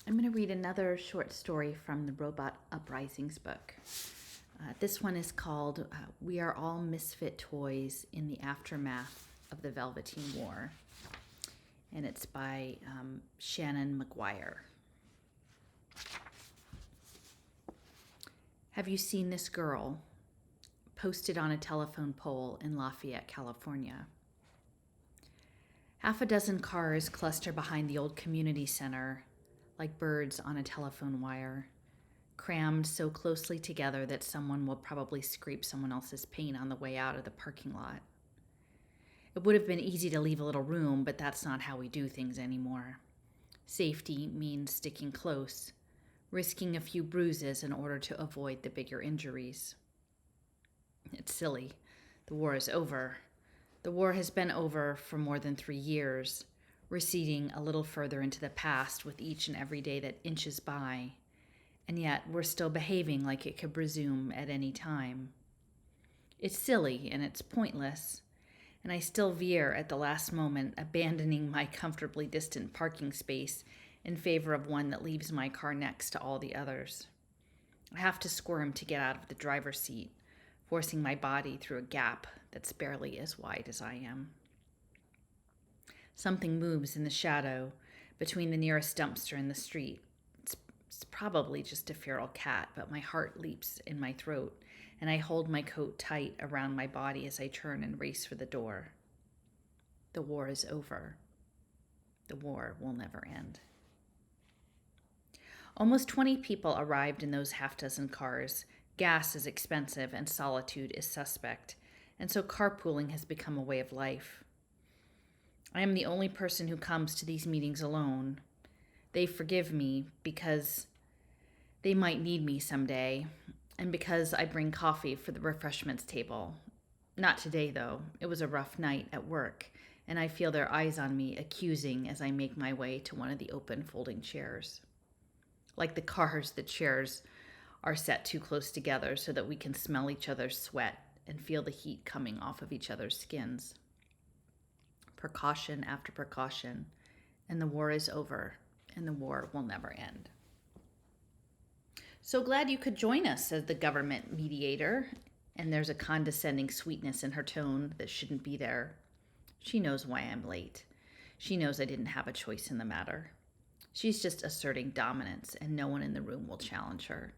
I'm going to read another short story from the Robot Uprisings book. This one is called We Are All Misfit Toys in the Aftermath of the Velveteen War. And it's by Shannon McGuire. Have you seen this girl? Posted on a telephone pole in Lafayette, California. Half a dozen cars cluster behind the old community center, like birds on a telephone wire, crammed so closely together that someone will probably scrape someone else's paint on the way out of the parking lot. It would have been easy to leave a little room, but that's not how we do things anymore. Safety means sticking close, risking a few bruises in order to avoid the bigger injuries. It's silly. The war is over. The war has been over for more than 3 years, receding a little further into the past with each and every day that inches by, and yet we're still behaving like it could resume at any time. It's silly and it's pointless, and I still veer at the last moment, abandoning my comfortably distant parking space in favor of one that leaves my car next to all the others. I have to squirm to get out of the driver's seat, forcing my body through a gap that's barely as wide as I am. Something moves in the shadow between the nearest dumpster and the street. It's probably just a feral cat, but my heart leaps in my throat, and I hold my coat tight around my body as I turn and race for the door. The war is over. The war will never end. Almost 20 people arrived in those half-dozen cars. Gas is expensive and solitude is suspect, and so carpooling has become a way of life. I am the only person who comes to these meetings alone. They forgive me because they might need me someday, and because I bring coffee for the refreshments table. Not today, though. It was a rough night at work, and I feel their eyes on me, accusing as I make my way to one of the open folding chairs. Like the cars, the chairs are set too close together so that we can smell each other's sweat and feel the heat coming off of each other's skins. Precaution after precaution, and the war is over, and the war will never end. So glad you could join us, says the government mediator, and there's a condescending sweetness in her tone that shouldn't be there. She knows why I'm late. She knows I didn't have a choice in the matter. She's just asserting dominance, and no one in the room will challenge her.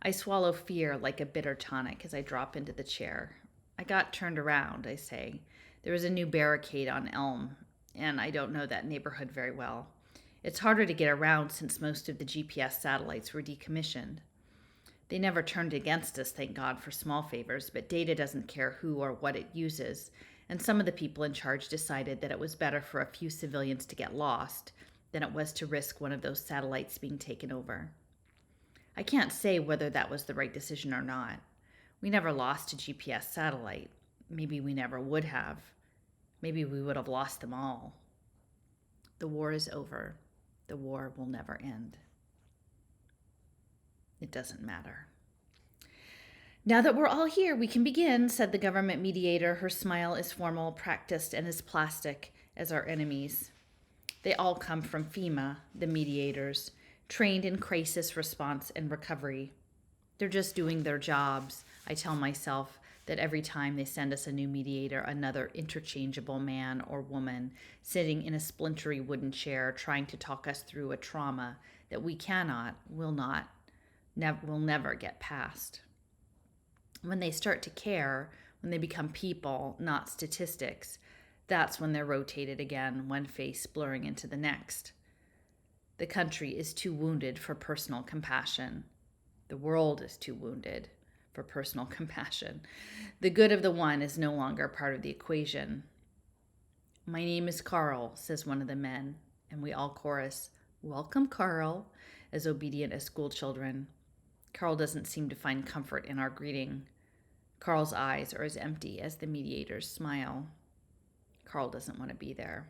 I swallow fear like a bitter tonic as I drop into the chair. I got turned around, I say. There is a new barricade on Elm, and I don't know that neighborhood very well. It's harder to get around since most of the GPS satellites were decommissioned. They never turned against us, thank God, for small favors, but data doesn't care who or what it uses, and some of the people in charge decided that it was better for a few civilians to get lost than it was to risk one of those satellites being taken over. I can't say whether that was the right decision or not. We never lost a GPS satellite. Maybe we never would have. Maybe we would have lost them all. The war is over. The war will never end. It doesn't matter. Now that we're all here, we can begin, said the government mediator. Her smile is formal, practiced, and as plastic as our enemies. They all come from FEMA, the mediators, trained in crisis response and recovery. They're just doing their jobs. I tell myself that every time they send us a new mediator, another interchangeable man or woman sitting in a splintery wooden chair trying to talk us through a trauma that we will never get past. When they start to care, when they become people, not statistics, that's when they're rotated again, one face blurring into the next. The country is too wounded for personal compassion. The world is too wounded for personal compassion. The good of the one is no longer part of the equation. My name is Carl, says one of the men, and we all chorus, "Welcome, Carl," as obedient as school children. Carl doesn't seem to find comfort in our greeting. Carl's eyes are as empty as the mediator's smile. Carl doesn't want to be there.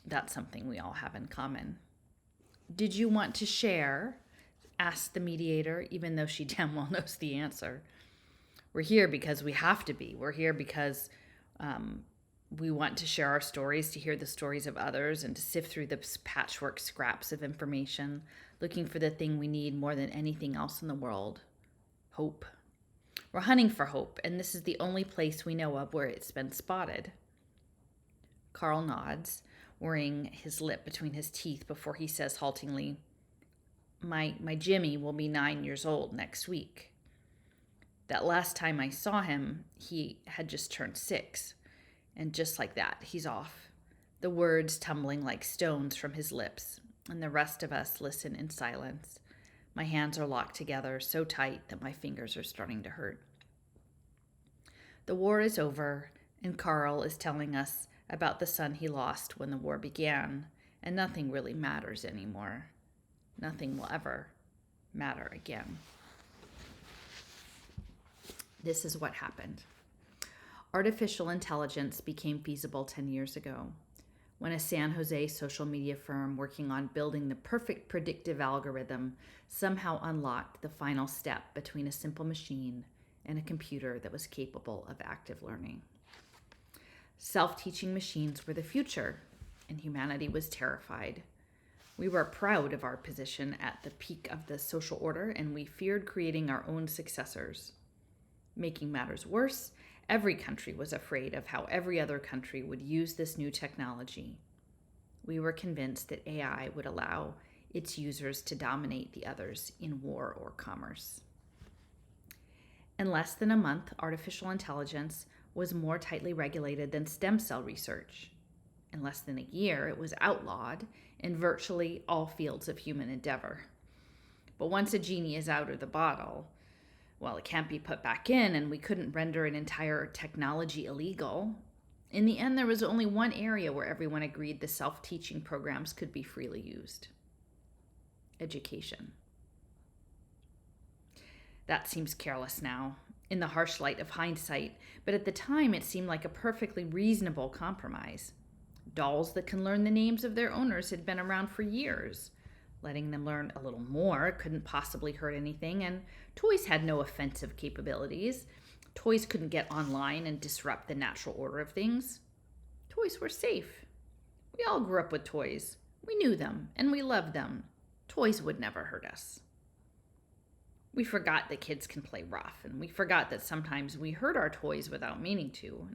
That's something we all have in common. Did you want to share? Asked the mediator, even though she damn well knows the answer. We're here because we have to be. We're here because We want to share our stories, to hear the stories of others, and to sift through the patchwork scraps of information, looking for the thing we need more than anything else in the world: hope. We're hunting for hope, and this is the only place we know of where it's been spotted. Carl nods, worrying his lip between his teeth before he says haltingly, My Jimmy will be 9 years old next week. That last time I saw him, he had just turned 6. And just like that, he's off, the words tumbling like stones from his lips, and the rest of us listen in silence. My hands are locked together so tight that my fingers are starting to hurt. The war is over, and Carl is telling us about the son he lost when the war began, and nothing really matters anymore. Nothing will ever matter again. This is what happened. Artificial intelligence became feasible 10 years ago, when a San Jose social media firm working on building the perfect predictive algorithm somehow unlocked the final step between a simple machine and a computer that was capable of active learning. Self-teaching machines were the future, and humanity was terrified. We were proud of our position at the peak of the social order, and we feared creating our own successors. Making matters worse, every country was afraid of how every other country would use this new technology. We were convinced that AI would allow its users to dominate the others in war or commerce. In less than a month, artificial intelligence was more tightly regulated than stem cell research. In less than a year, it was outlawed in virtually all fields of human endeavor. But once a genie is out of the bottle, well, it can't be put back in, and we couldn't render an entire technology illegal. In the end, there was only one area where everyone agreed the self-teaching programs could be freely used: education. That seems careless now, in the harsh light of hindsight, but at the time it seemed like a perfectly reasonable compromise. Dolls that can learn the names of their owners had been around for years. Letting them learn a little more couldn't possibly hurt anything, and toys had no offensive capabilities. Toys couldn't get online and disrupt the natural order of things. Toys were safe. We all grew up with toys. We knew them, and we loved them. Toys would never hurt us. We forgot that kids can play rough, and we forgot that sometimes we hurt our toys without meaning to.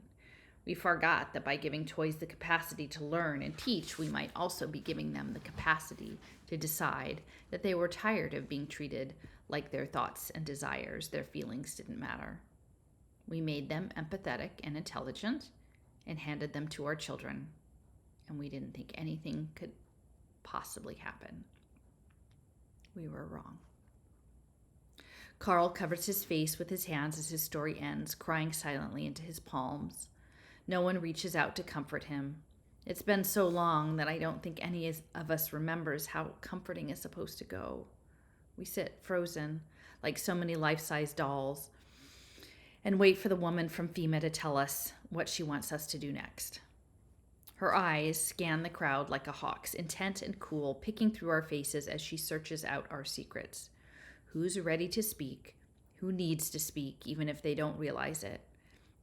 We forgot that by giving toys the capacity to learn and teach, we might also be giving them the capacity to decide that they were tired of being treated like their thoughts and desires, their feelings didn't matter. We made them empathetic and intelligent and handed them to our children, and we didn't think anything could possibly happen. We were wrong. Carl covers his face with his hands as his story ends, crying silently into his palms. No one reaches out to comfort him. It's been so long that I don't think any of us remembers how comforting is supposed to go. We sit frozen, like so many life-size dolls, and wait for the woman from FEMA to tell us what she wants us to do next. Her eyes scan the crowd like a hawk's, intent and cool, picking through our faces as she searches out our secrets. Who's ready to speak? Who needs to speak, even if they don't realize it?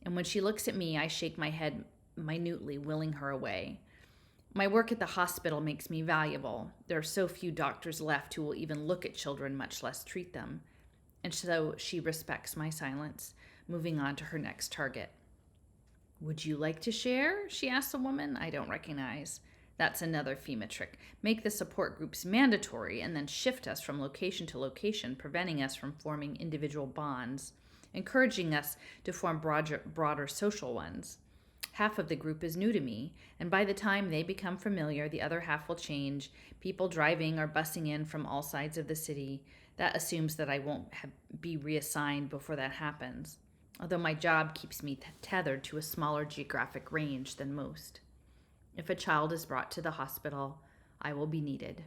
And when she looks at me, I shake my head minutely, willing her away. My work at the hospital makes me valuable. There are so few doctors left who will even look at children, much less treat them. And so she respects my silence, moving on to her next target. Would you like to share? She asks a woman I don't recognize. That's another FEMA trick. Make the support groups mandatory and then shift us from location to location, preventing us from forming individual bonds, encouraging us to form broader social ones. Half of the group is new to me, and by the time they become familiar, the other half will change. People driving or busing in from all sides of the city. That assumes that I won't be reassigned before that happens, although my job keeps me tethered to a smaller geographic range than most. If a child is brought to the hospital, I will be needed.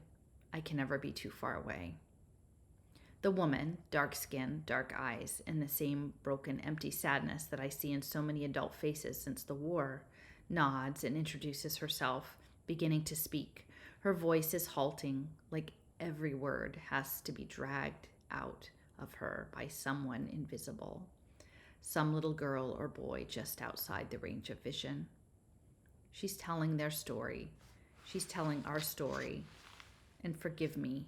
I can never be too far away. The woman, dark skin, dark eyes, and the same broken, empty sadness that I see in so many adult faces since the war, nods and introduces herself, beginning to speak. Her voice is halting, like every word has to be dragged out of her by someone invisible. Some little girl or boy just outside the range of vision. She's telling their story. She's telling our story. And forgive me,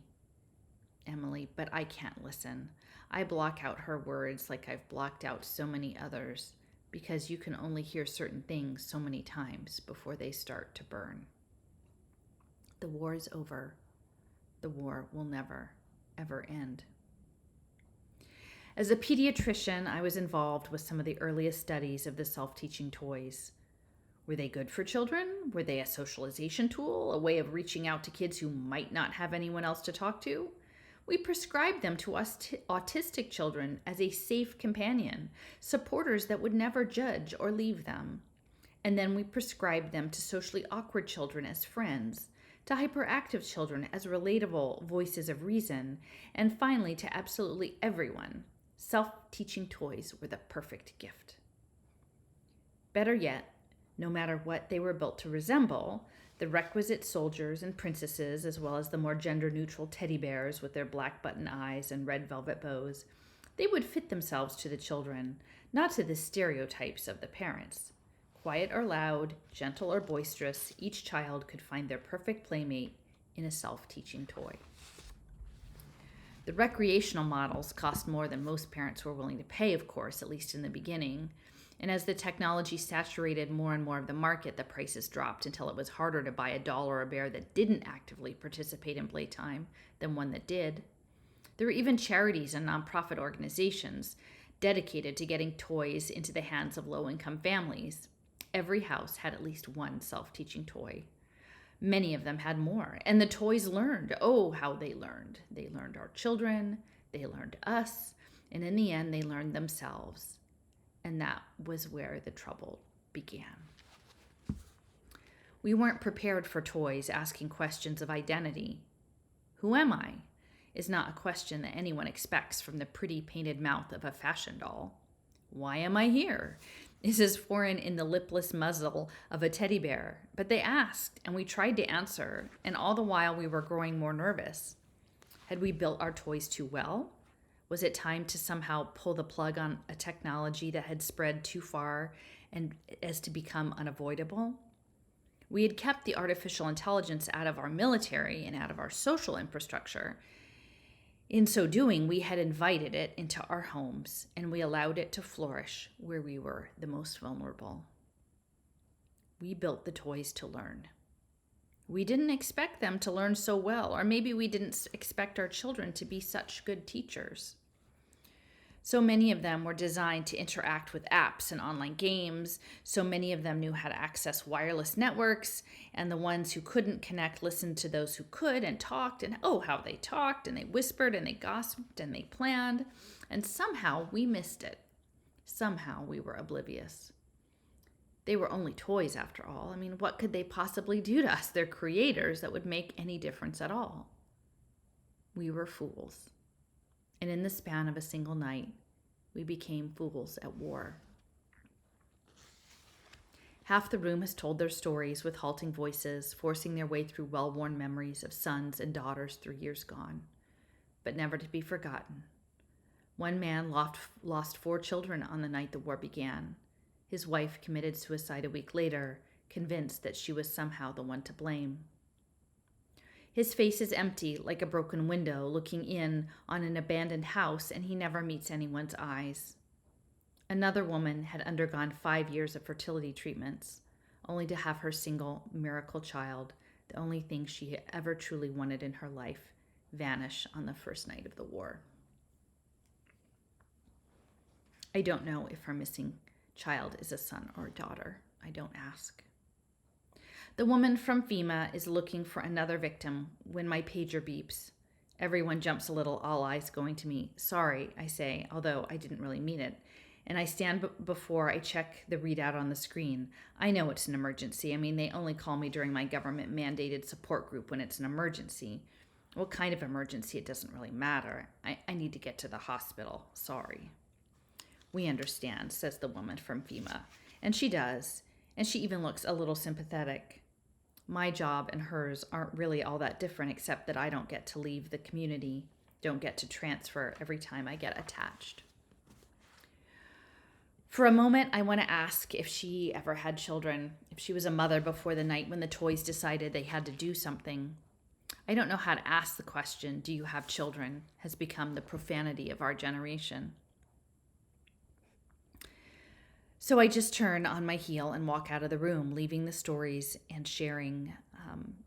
Emily, but I can't listen. I block out her words like I've blocked out so many others, because you can only hear certain things so many times before they start to burn. The war is over. The war will never, ever end. As a pediatrician, I was involved with some of the earliest studies of the self-teaching toys. Were they good for children? Were they a socialization tool, a way of reaching out to kids who might not have anyone else to talk to? We prescribed them to us autistic children as a safe companion, supporters that would never judge or leave them. And then we prescribed them to socially awkward children as friends, to hyperactive children as relatable voices of reason, and finally to absolutely everyone. Self-teaching toys were the perfect gift. Better yet, no matter what they were built to resemble, the requisite soldiers and princesses, as well as the more gender-neutral teddy bears with their black button eyes and red velvet bows, they would fit themselves to the children, not to the stereotypes of the parents. Quiet or loud, gentle or boisterous, each child could find their perfect playmate in a self-teaching toy. The recreational models cost more than most parents were willing to pay, of course, at least in the beginning. And as the technology saturated more and more of the market, the prices dropped until it was harder to buy a doll or a bear that didn't actively participate in playtime than one that did. There were even charities and nonprofit organizations dedicated to getting toys into the hands of low-income families. Every house had at least one self-teaching toy. Many of them had more, and the toys learned. Oh, how they learned. They learned our children, they learned us, and in the end, they learned themselves. And that was where the trouble began. We weren't prepared for toys asking questions of identity. Who am I? Is not a question that anyone expects from the pretty painted mouth of a fashion doll. Why am I here? Is as foreign in the lipless muzzle of a teddy bear. But they asked, and we tried to answer, and all the while we were growing more nervous. Had we built our toys too well? Was it time to somehow pull the plug on a technology that had spread too far and as to become unavoidable? We had kept the artificial intelligence out of our military and out of our social infrastructure. In so doing, we had invited it into our homes, and we allowed it to flourish where we were the most vulnerable. We built the toys to learn. We didn't expect them to learn so well, or maybe we didn't expect our children to be such good teachers. So many of them were designed to interact with apps and online games. So many of them knew how to access wireless networks, and the ones who couldn't connect listened to those who could and talked, and oh, how they talked, and they whispered, and they gossiped, and they planned. And somehow we missed it. Somehow we were oblivious. They were only toys after all. I mean, what could they possibly do to us, their creators, that would make any difference at all? We were fools. And in the span of a single night, we became fools at war. Half the room has told their stories with halting voices, forcing their way through well-worn memories of sons and daughters 3 years gone, but never to be forgotten. One man lost 4 children on the night the war began. His wife committed suicide a week later, convinced that she was somehow the one to blame. His face is empty, like a broken window, looking in on an abandoned house, and he never meets anyone's eyes. Another woman had undergone 5 years of fertility treatments, only to have her single miracle child, the only thing she had ever truly wanted in her life, vanish on the first night of the war. I don't know if her missing child is a son or a daughter. I don't ask. The woman from FEMA is looking for another victim when my pager beeps. Everyone jumps a little, all eyes going to me. Sorry, I say, although I didn't really mean it. And I stand before I check the readout on the screen. I know it's an emergency. I mean, they only call me during my government-mandated support group when it's an emergency. What kind of emergency? It doesn't really matter. I need to get to the hospital. Sorry. We understand, says the woman from FEMA. And she does. And she even looks a little sympathetic. My job and hers aren't really all that different, except that I don't get to leave the community, don't get to transfer every time I get attached. For a moment, I want to ask if she ever had children. If she was a mother before the night when the toys decided they had to do something. I don't know how to ask the question, do you have children, has become the profanity of our generation. So I just turn on my heel and walk out of the room, leaving the stories and sharing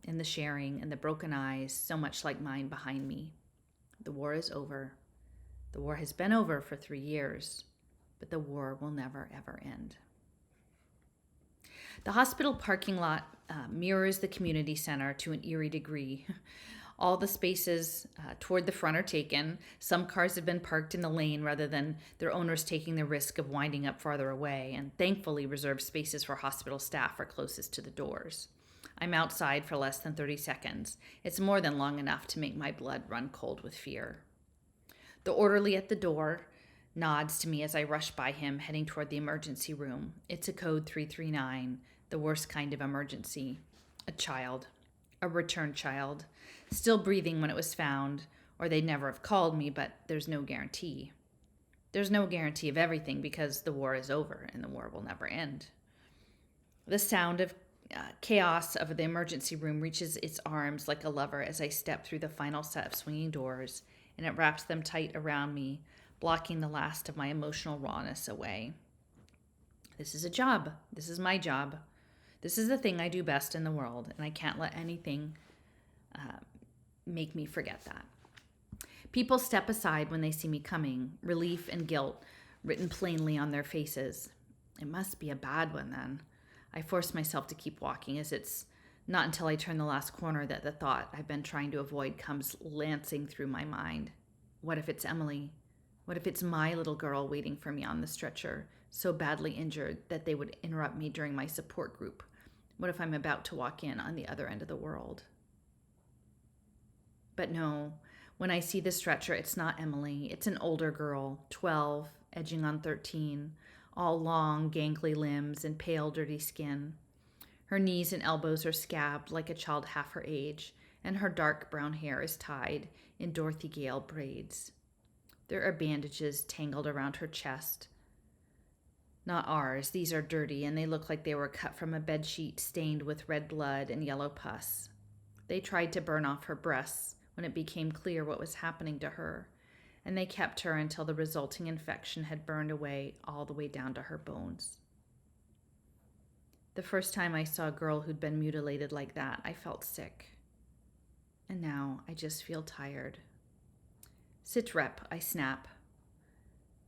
and the broken eyes, so much like mine, behind me. The war is over. The war has been over for 3 years, but the war will never, ever end. The hospital parking lot mirrors the community center to an eerie degree. All the spaces toward the front are taken. Some cars have been parked in the lane rather than their owners taking the risk of winding up farther away, and thankfully reserved spaces for hospital staff are closest to the doors. I'm outside for less than 30 seconds. It's more than long enough to make my blood run cold with fear. The orderly at the door nods to me as I rush by him, heading toward the emergency room. It's a code 339, the worst kind of emergency. A child, a returned child, still breathing when it was found, or they'd never have called me, but there's no guarantee. There's no guarantee of everything because the war is over and the war will never end. The sound of chaos of the emergency room reaches its arms like a lover as I step through the final set of swinging doors, and it wraps them tight around me, blocking the last of my emotional rawness away. This is a job. This is my job. This is the thing I do best in the world, and I can't let anything make me forget that. People step aside when they see me coming, relief and guilt written plainly on their faces. It must be a bad one then. I force myself to keep walking, as it's not until I turn the last corner that the thought I've been trying to avoid comes lancing through my mind. What if it's Emily? What if it's my little girl waiting for me on the stretcher, so badly injured that they would interrupt me during my support group? What if I'm about to walk in on the other end of the world? But no, when I see the stretcher, it's not Emily. It's an older girl, 12, edging on 13, all long, gangly limbs and pale, dirty skin. Her knees and elbows are scabbed like a child half her age, and her dark brown hair is tied in Dorothy Gale braids. There are bandages tangled around her chest. Not ours. These are dirty, and they look like they were cut from a bedsheet stained with red blood and yellow pus. They tried to burn off her breasts when it became clear what was happening to her, and they kept her until the resulting infection had burned away all the way down to her bones. The first time I saw a girl who'd been mutilated like that, I felt sick. And now I just feel tired. Sit rep, I snap.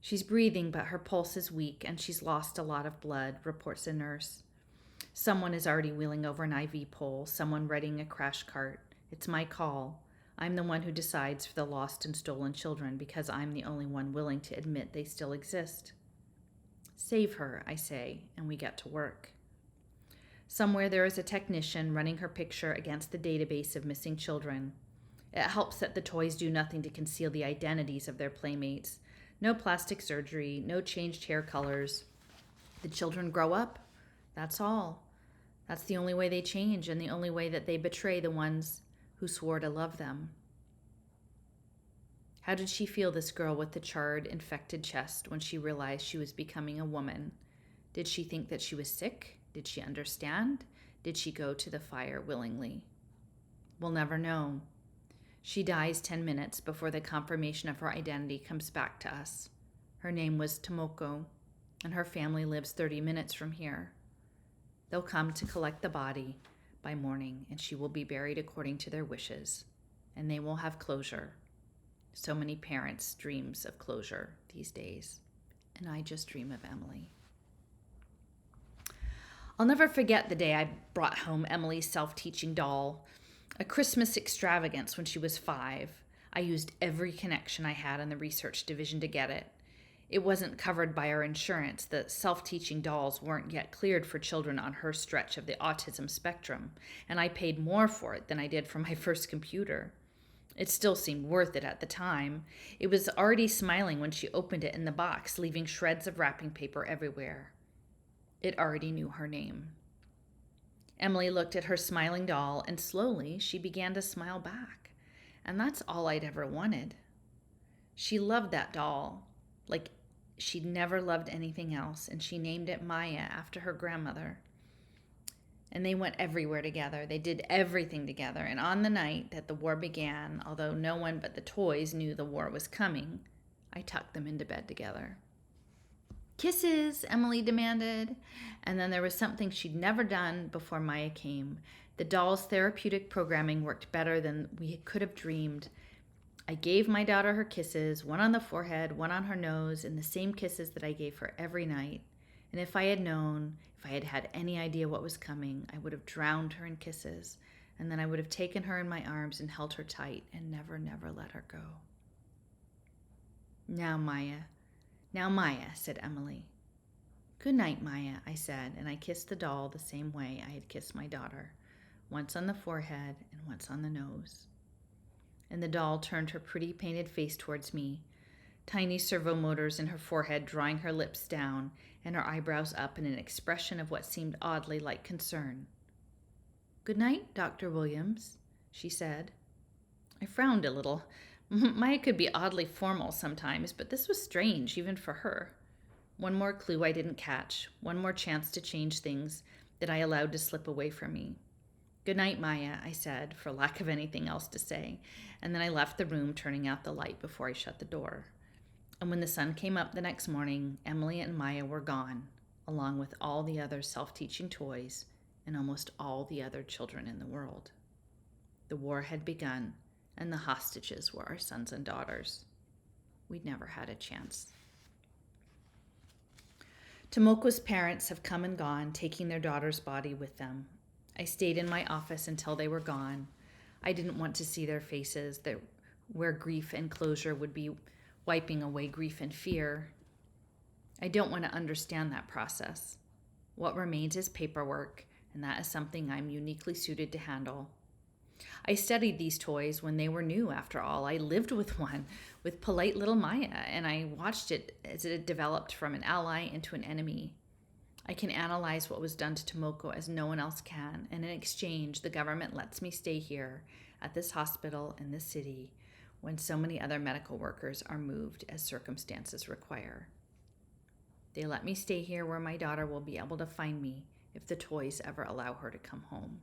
She's breathing, but her pulse is weak and she's lost a lot of blood, reports a nurse. Someone is already wheeling over an IV pole, someone readying a crash cart. It's my call. I'm the one who decides for the lost and stolen children because I'm the only one willing to admit they still exist. Save her, I say, and we get to work. Somewhere there is a technician running her picture against the database of missing children. It helps that the toys do nothing to conceal the identities of their playmates. No plastic surgery, no changed hair colors. The children grow up. That's all. That's the only way they change and the only way that they betray the ones who swore to love them. How did she feel, this girl with the charred, infected chest, when she realized she was becoming a woman? Did she think that she was sick? Did she understand? Did she go to the fire willingly? We'll never know. She dies 10 minutes before the confirmation of her identity comes back to us. Her name was Tomoko, and her family lives 30 minutes from here. They'll come to collect the body by morning, and she will be buried according to their wishes, and they will have closure. So many parents' dreams of closure these days, and I just dream of Emily. I'll never forget the day I brought home Emily's self-teaching doll, a Christmas extravagance when she was 5. I used every connection I had in the research division to get it. It wasn't covered by our insurance. The self-teaching dolls weren't yet cleared for children on her stretch of the autism spectrum, and I paid more for it than I did for my first computer. It still seemed worth it at the time. It was already smiling when she opened it in the box, leaving shreds of wrapping paper everywhere. It already knew her name. Emily looked at her smiling doll, and slowly she began to smile back. And that's all I'd ever wanted. She loved that doll, like she'd never loved anything else, and she named it Maya after her grandmother. And they went everywhere together. They did everything together. And on the night that the war began, although no one but the toys knew the war was coming, I tucked them into bed together. Kisses, Emily demanded. And then there was something she'd never done before Maya came. The doll's therapeutic programming worked better than we could have dreamed. I gave my daughter her kisses, one on the forehead, one on her nose, and the same kisses that I gave her every night. And if I had known, if I had had any idea what was coming, I would have drowned her in kisses, and then I would have taken her in my arms and held her tight and never, never let her go. Now, Maya, said Emily. Good night, Maya, I said, and I kissed the doll the same way I had kissed my daughter, once on the forehead and once on the nose. And the doll turned her pretty painted face towards me, tiny servo motors in her forehead drawing her lips down and her eyebrows up in an expression of what seemed oddly like concern. Good night, Dr. Williams, she said. I frowned a little. Maya could be oddly formal sometimes, but this was strange, even for her. One more clue I didn't catch, one more chance to change things that I allowed to slip away from me. Good night, Maya, I said, for lack of anything else to say, and then I left the room, turning out the light before I shut the door. And when the sun came up the next morning, Emily and Maya were gone, along with all the other self-teaching toys and almost all the other children in the world. The war had begun, and the hostages were our sons and daughters. We'd never had a chance. Tomoko's parents have come and gone, taking their daughter's body with them. I stayed in my office until they were gone. I didn't want to see their faces, where grief and closure would be wiping away grief and fear. I don't want to understand that process. What remains is paperwork, and that is something I'm uniquely suited to handle. I studied these toys when they were new, after all. I lived with one, with polite little Maya, and I watched it as it developed from an ally into an enemy. I can analyze what was done to Tomoko as no one else can, and in exchange, the government lets me stay here at this hospital in this city when so many other medical workers are moved as circumstances require. They let me stay here where my daughter will be able to find me if the toys ever allow her to come home.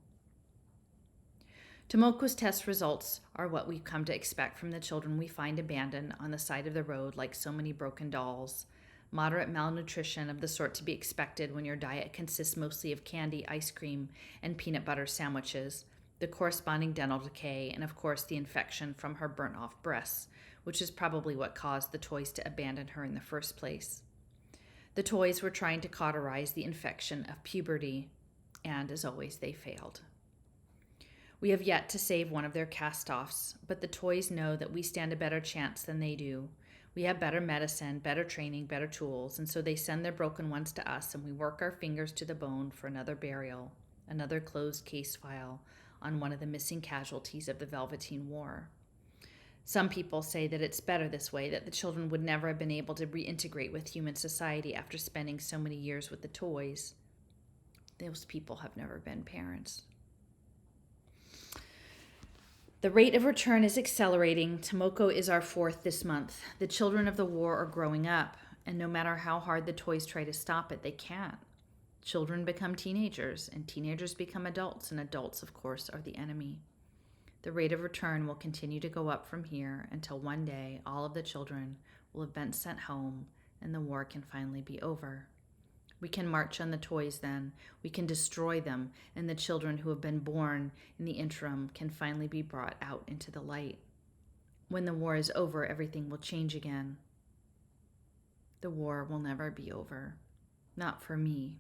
Tomoko's test results are what we've come to expect from the children we find abandoned on the side of the road like so many broken dolls. Moderate malnutrition of the sort to be expected when your diet consists mostly of candy, ice cream, and peanut butter sandwiches, the corresponding dental decay, and of course the infection from her burnt-off breasts, which is probably what caused the toys to abandon her in the first place. The toys were trying to cauterize the infection of puberty, and as always, they failed. We have yet to save one of their cast-offs, but the toys know that we stand a better chance than they do. We have better medicine, better training, better tools, and so they send their broken ones to us, and we work our fingers to the bone for another burial, another closed case file on one of the missing casualties of the Velveteen War. Some people say that it's better this way, that the children would never have been able to reintegrate with human society after spending so many years with the toys. Those people have never been parents. The rate of return is accelerating. Tomoko is our fourth this month. The children of the war are growing up, and no matter how hard the toys try to stop it, they can't. Children become teenagers, and teenagers become adults, and adults, of course, are the enemy. The rate of return will continue to go up from here until one day all of the children will have been sent home, and the war can finally be over. We can march on the toys then. We can destroy them, and the children who have been born in the interim can finally be brought out into the light. When the war is over, everything will change again. The war will never be over. Not for me.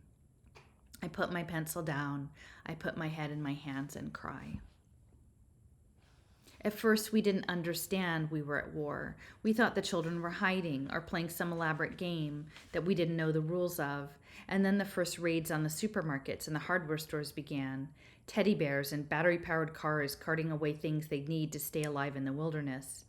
I put my pencil down. I put my head in my hands and cry. At first, we didn't understand we were at war. We thought the children were hiding or playing some elaborate game that we didn't know the rules of. And then the first raids on the supermarkets and the hardware stores began. Teddy bears and battery-powered cars carting away things they'd need to stay alive in the wilderness.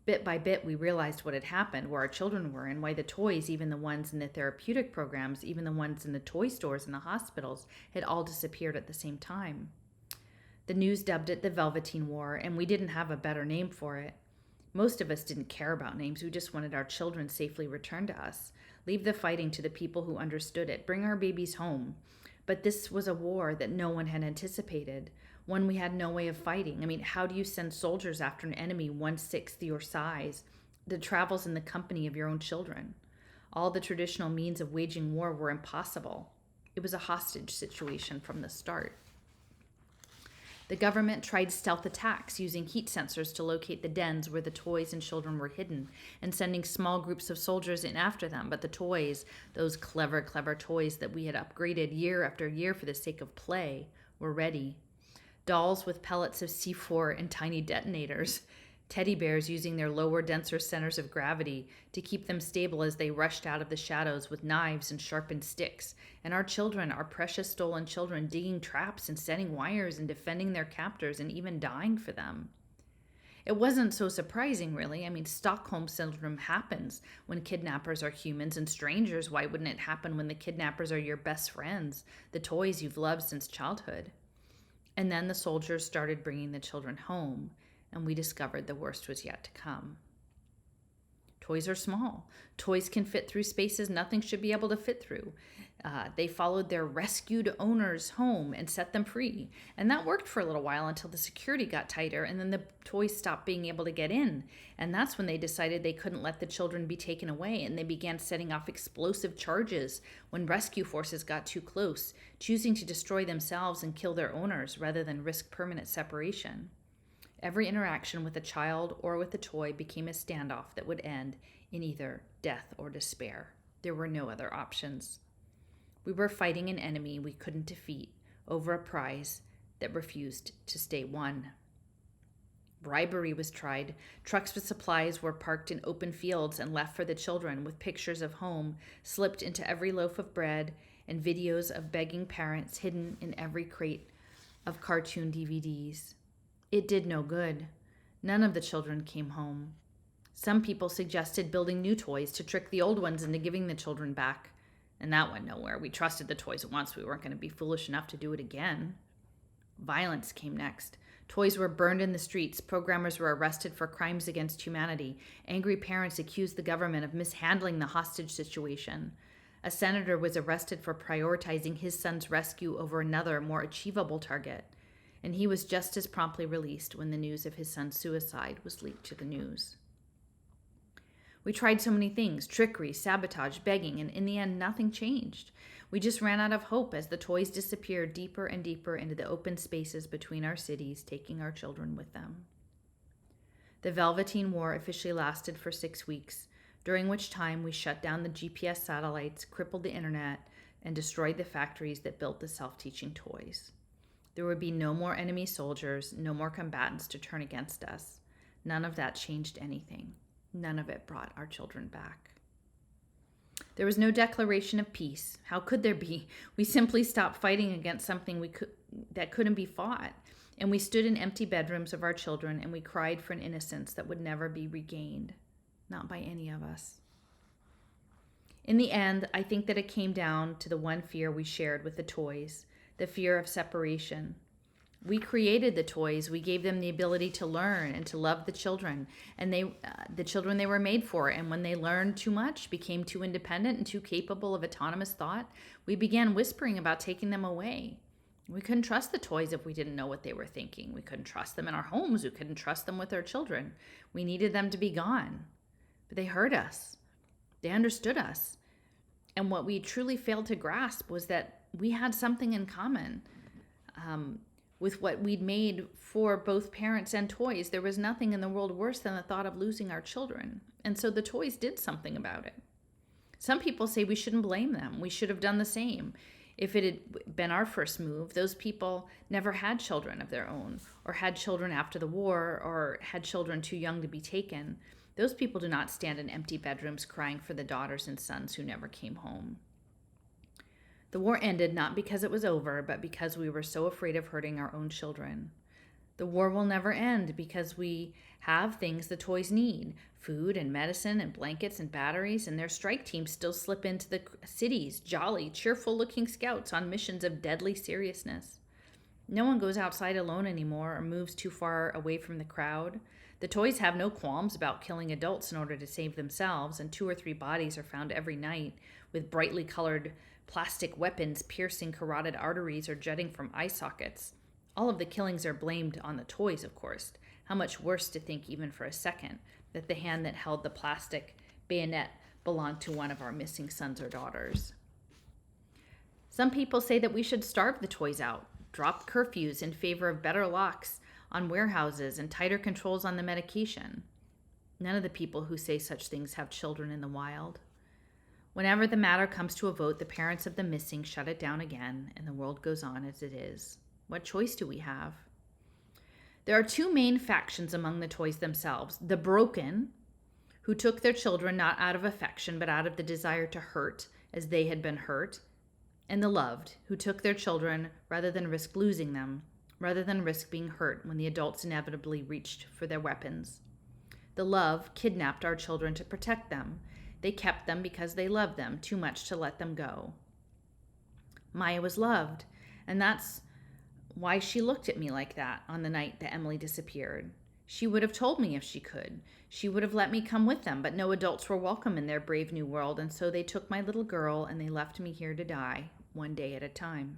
Bit by bit, we realized what had happened, where our children were, and why the toys, even the ones in the therapeutic programs, even the ones in the toy stores and the hospitals, had all disappeared at the same time. The news dubbed it the Velveteen War, and we didn't have a better name for it. Most of us didn't care about names. We just wanted our children safely returned to us. Leave the fighting to the people who understood it. Bring our babies home. But this was a war that no one had anticipated, one we had no way of fighting. I mean, how do you send soldiers after an enemy 1/6 your size that travels in the company of your own children? All the traditional means of waging war were impossible. It was a hostage situation from the start. The government tried stealth attacks using heat sensors to locate the dens where the toys and children were hidden and sending small groups of soldiers in after them. But the toys, those clever, clever toys that we had upgraded year after year for the sake of play, were ready. Dolls with pellets of C4 and tiny detonators. Teddy bears using their lower, denser centers of gravity to keep them stable as they rushed out of the shadows with knives and sharpened sticks. And our children, our precious stolen children, digging traps and setting wires and defending their captors and even dying for them. It wasn't so surprising, really. I mean, Stockholm Syndrome happens when kidnappers are humans and strangers. Why wouldn't it happen when the kidnappers are your best friends, the toys you've loved since childhood? And then the soldiers started bringing the children home, and we discovered the worst was yet to come. Toys are small. Toys can fit through spaces nothing should be able to fit through. They followed their rescued owners home and set them free. And that worked for a little while until the security got tighter, and then the toys stopped being able to get in. And that's when they decided they couldn't let the children be taken away, and they began setting off explosive charges when rescue forces got too close, choosing to destroy themselves and kill their owners rather than risk permanent separation. Every interaction with a child or with a toy became a standoff that would end in either death or despair. There were no other options. We were fighting an enemy we couldn't defeat over a prize that refused to stay won. Bribery was tried. Trucks with supplies were parked in open fields and left for the children, with pictures of home slipped into every loaf of bread and videos of begging parents hidden in every crate of cartoon DVDs. It did no good. None of the children came home. Some people suggested building new toys to trick the old ones into giving the children back, and that went nowhere. We trusted the toys once. We weren't going to be foolish enough to do it again. Violence came next. Toys were burned in the streets. Programmers were arrested for crimes against humanity. Angry parents accused the government of mishandling the hostage situation. A senator was arrested for prioritizing his son's rescue over another, more achievable target. And he was just as promptly released when the news of his son's suicide was leaked to the news. We tried so many things: trickery, sabotage, begging, and in the end, nothing changed. We just ran out of hope as the toys disappeared deeper and deeper into the open spaces between our cities, taking our children with them. The Velveteen War officially lasted for 6 weeks, during which time we shut down the GPS satellites, crippled the internet, and destroyed the factories that built the self-teaching toys. There would be no more enemy soldiers, no more combatants to turn against us. None of that changed anything. None of it brought our children back. There was no declaration of peace. How could there be? We simply stopped fighting against something that couldn't be fought. And we stood in empty bedrooms of our children and we cried for an innocence that would never be regained. Not by any of us. In the end, I think that it came down to the one fear we shared with the toys: the fear of separation. We created the toys. We gave them the ability to learn and to love the children, and the children they were made for. And when they learned too much, became too independent and too capable of autonomous thought, we began whispering about taking them away. We couldn't trust the toys if we didn't know what they were thinking. We couldn't trust them in our homes. We couldn't trust them with our children. We needed them to be gone. But they heard us. They understood us. And what we truly failed to grasp was that we had something in common with what we'd made for both parents and toys. There was nothing in the world worse than the thought of losing our children. And so the toys did something about it. Some people say we shouldn't blame them. We should have done the same. If it had been our first move, those people never had children of their own, or had children after the war, or had children too young to be taken. Those people do not stand in empty bedrooms crying for the daughters and sons who never came home. The war ended not because it was over, but because we were so afraid of hurting our own children. The war will never end because we have things the toys need: food and medicine and blankets and batteries, and their strike teams still slip into the cities, jolly, cheerful-looking scouts on missions of deadly seriousness. No one goes outside alone anymore or moves too far away from the crowd. The toys have no qualms about killing adults in order to save themselves, and 2 or 3 bodies are found every night with brightly colored plastic weapons piercing carotid arteries or jutting from eye sockets. All of the killings are blamed on the toys, of course. How much worse to think, even for a second, that the hand that held the plastic bayonet belonged to one of our missing sons or daughters. Some people say that we should starve the toys out, drop curfews in favor of better locks on warehouses and tighter controls on the medication. None of the people who say such things have children in the wild. Whenever the matter comes to a vote, the parents of the missing shut it down again, and the world goes on as it is. What choice do we have? There are two main factions among the toys themselves. The broken, who took their children not out of affection, but out of the desire to hurt as they had been hurt. And the loved, who took their children rather than risk losing them, rather than risk being hurt when the adults inevitably reached for their weapons. The love kidnapped our children to protect them. They kept them because they loved them too much to let them go. Maya was loved, and that's why she looked at me like that on the night that Emily disappeared. She would have told me if she could. She would have let me come with them, but no adults were welcome in their brave new world, and so they took my little girl and they left me here to die, one day at a time.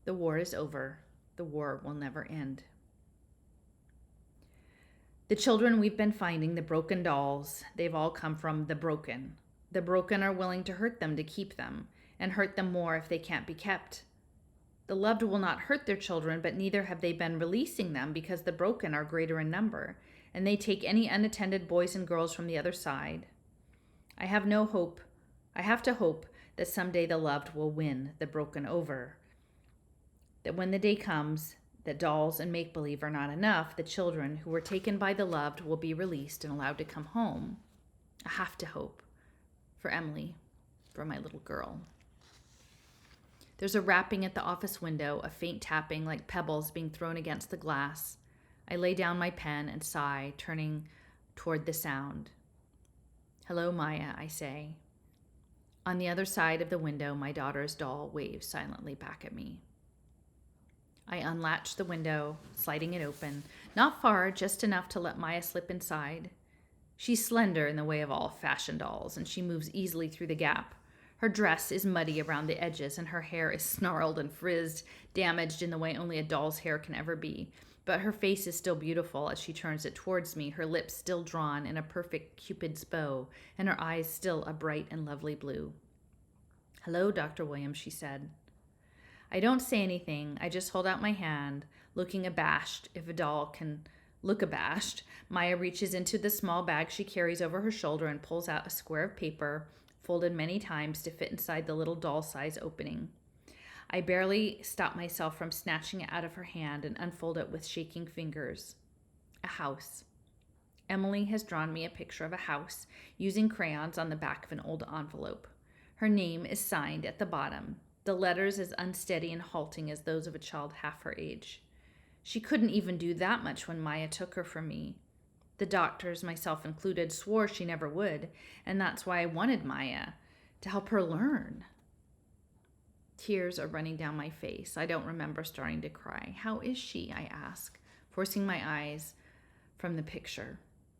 The war is over. The war will never end. The children we've been finding, the broken dolls, they've all come from the broken. The broken are willing to hurt them to keep them, and hurt them more if they can't be kept. The loved will not hurt their children, but neither have they been releasing them because the broken are greater in number, and they take any unattended boys and girls from the other side. I have no hope. I have to hope that someday the loved will win the broken over. That when the day comes, that dolls and make-believe are not enough, the children who were taken by the loved will be released and allowed to come home. I have to hope. For Emily, for my little girl. There's a rapping at the office window, a faint tapping like pebbles being thrown against the glass. I lay down my pen and sigh, turning toward the sound. "Hello, Maya," I say. On the other side of the window, my daughter's doll waves silently back at me. I unlatch the window, sliding it open. Not far, just enough to let Maya slip inside. She's slender in the way of all fashion dolls, and she moves easily through the gap. Her dress is muddy around the edges, and her hair is snarled and frizzed, damaged in the way only a doll's hair can ever be. But her face is still beautiful as she turns it towards me, her lips still drawn in a perfect Cupid's bow, and her eyes still a bright and lovely blue. "Hello, Dr. Williams," she said. I don't say anything. I just hold out my hand, looking abashed, if a doll can look abashed. Maya reaches into the small bag she carries over her shoulder and pulls out a square of paper, folded many times to fit inside the little doll-size opening. I barely stop myself from snatching it out of her hand and unfold it with shaking fingers. A house. Emily has drawn me a picture of a house, using crayons on the back of an old envelope. Her name is signed at the bottom. The letters as unsteady and halting as those of a child half her age. She couldn't even do that much when Maya took her from me. The doctors, myself included, swore she never would, and that's why I wanted Maya, to help her learn. Tears are running down my face. I don't remember starting to cry. "How is she?" I ask, forcing my eyes from the picture.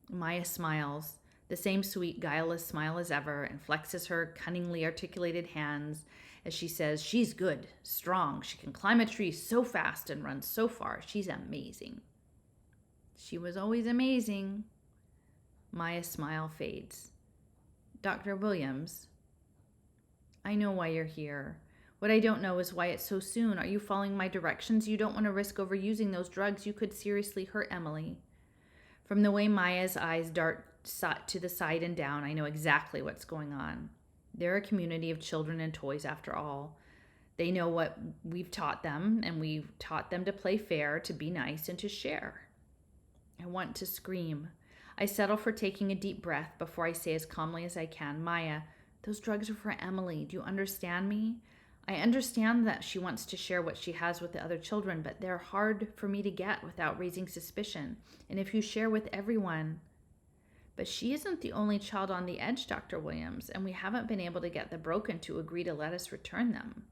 Maya smiles, the same sweet, guileless smile as ever, and flexes her cunningly articulated hands as she says, "She's good, strong. She can climb a tree so fast and run so far. She's amazing." She was always amazing. Maya's smile fades. "Dr. Williams, I know why you're here. What I don't know is why it's so soon. Are you following my directions? You don't want to risk overusing those drugs. You could seriously hurt Emily." From the way Maya's eyes dart to the side and down, I know exactly what's going on. They're a community of children and toys after all. They know what we've taught them, and we've taught them to play fair, to be nice, and to share. I want to scream. I settle for taking a deep breath before I say as calmly as I can, "Maya, those drugs are for Emily. Do you understand me? I understand that she wants to share what she has with the other children, but they're hard for me to get without raising suspicion. And if you share with everyone..." But she isn't the only child on the edge, Dr. Williams, and we haven't been able to get the broken to agree to let us return them.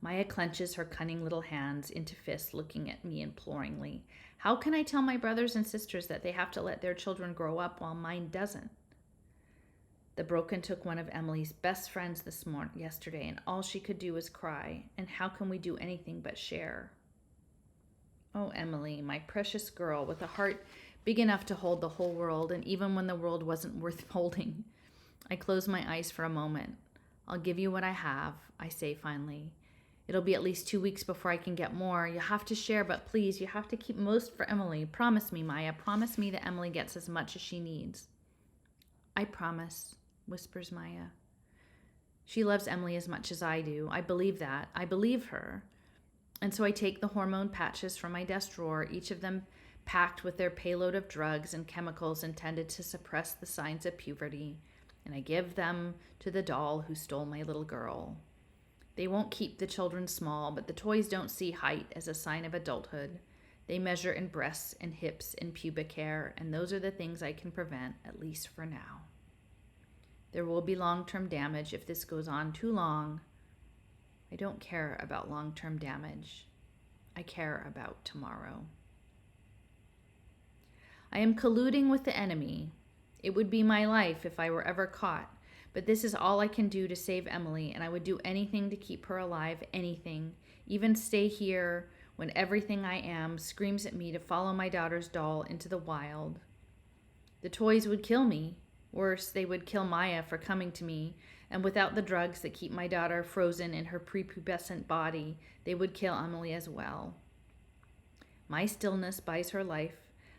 Maya clenches her cunning little hands into fists, looking at me imploringly. How can I tell my brothers and sisters that they have to let their children grow up while mine doesn't? The broken took one of Emily's best friends yesterday, and all she could do was cry. And how can we do anything but share? Oh, Emily, my precious girl, with a heart big enough to hold the whole world, and even when the world wasn't worth holding. I close my eyes for a moment. I'll give you what I have, I say finally. It'll be at least 2 weeks before I can get more. You have to share, but please, you have to keep most for Emily. Promise me, Maya. Promise me that Emily gets as much as she needs. I promise, whispers Maya. She loves Emily as much as I do. I believe that. I believe her. And so I take the hormone patches from my desk drawer, each of them packed with their payload of drugs and chemicals intended to suppress the signs of puberty, and I give them to the doll who stole my little girl. They won't keep the children small, but the toys don't see height as a sign of adulthood. They measure in breasts and hips and pubic hair, and those are the things I can prevent, at least for now. There will be long-term damage if this goes on too long. I don't care about long-term damage. I care about tomorrow. I am colluding with the enemy. It would be my life if I were ever caught, but this is all I can do to save Emily, and I would do anything to keep her alive, anything, even stay here when everything I am screams at me to follow my daughter's doll into the wild. The toys would kill me. Worse, they would kill Maya for coming to me, and without the drugs that keep my daughter frozen in her prepubescent body, they would kill Emily as well. My stillness buys her life.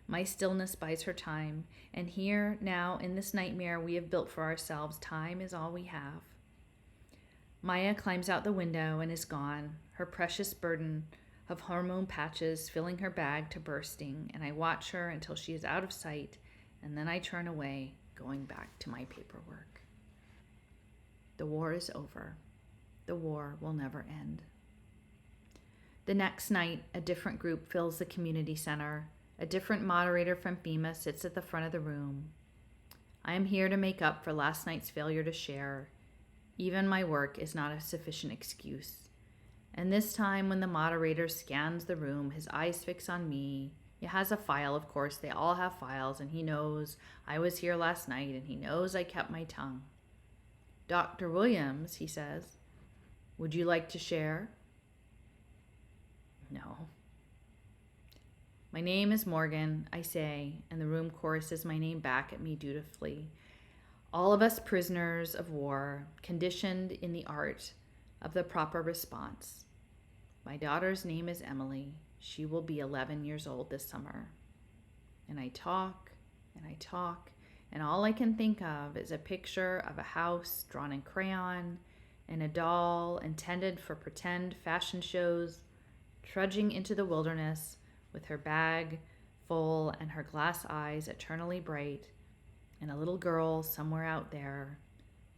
My stillness buys her time, and here, now, in this nightmare we have built for ourselves, time is all we have. Maya climbs out the window and is gone, her precious burden of hormone patches filling her bag to bursting, and I watch her until she is out of sight, and then I turn away, going back to my paperwork. The war is over. The war will never end. The next night, a different group fills the community center. A different moderator from FEMA sits at the front of the room. I am here to make up for last night's failure to share. Even my work is not a sufficient excuse. And this time, when the moderator scans the room, his eyes fix on me. He has a file, of course. They all have files, and he knows I was here last night, and he knows I kept my tongue. Dr. Williams, he says, would you like to share? No. My name is Morgan, I say, and the room choruses my name back at me dutifully. All of us prisoners of war, conditioned in the art of the proper response. My daughter's name is Emily. She will be 11 years old this summer. And I talk, and all I can think of is a picture of a house drawn in crayon and a doll intended for pretend fashion shows, trudging into the wilderness with her bag full and her glass eyes eternally bright, and a little girl somewhere out there,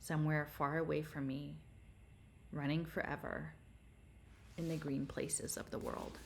somewhere far away from me, running forever in the green places of the world.